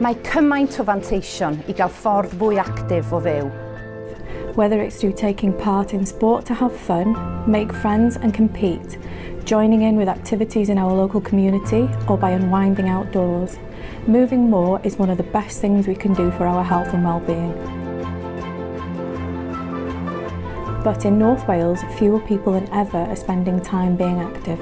Mae cymaint o fanteision I gael ffordd fwy actif o fyw. Whether it's through taking part in sport to have fun, make friends and compete, joining in with activities in our local community, or by unwinding outdoors, moving more is one of the best things we can do for our health and well-being. But in North Wales, fewer people than ever are spending time being active.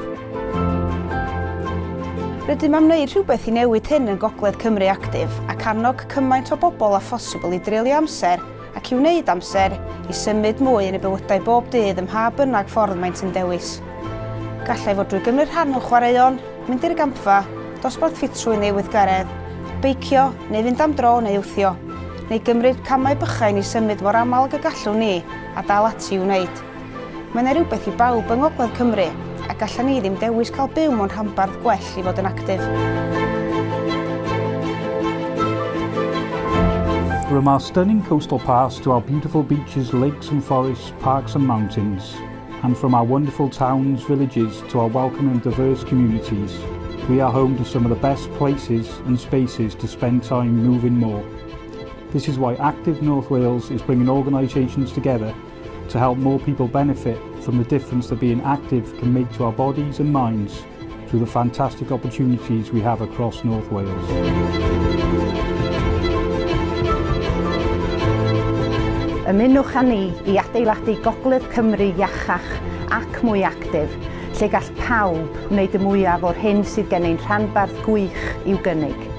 Rydym am wneud rhywbeth I newid hyn yn Gogledd Cymru Actif ac annog cymaint o bobl a phosibl I dreulio amser ac I wneud amser I symud mwy yn y bywydau bob dydd ym mha bynnag ffordd maent yn dewis. Gallai fod drwy gymryd rhan o chwaraeon, mynd i'r gampfa, dosbarth ffitrwy neu gweithgareddau, beicio neu fynd am dro neu wthio, neu gymryd camau bychain I symud mor aml ag y gallwn ni a dal ati I wneud. Mae yna rhywbeth I bawb yng Ngogledd Cymru a gallan ni ddim dewis cael byw mewn rhanbarth gwell I fod yn actif. From our stunning coastal paths to our beautiful beaches, lakes and forests, parks and mountains, and from our wonderful towns, villages to our welcome and diverse communities, we are home to some of the best places and spaces to spend time moving more. This is why Active North Wales is bringing organisations together to help more people benefit from the difference that being active can make to our bodies and minds through the fantastic opportunities we have across North Wales. Ymunwch â ni I adeiladu Gogledd Cymru iachach ac mwy actif, lle gall pawb wneud y mwyaf o'r hyn sydd gen ein rhanbarth gwych i'w gynnig.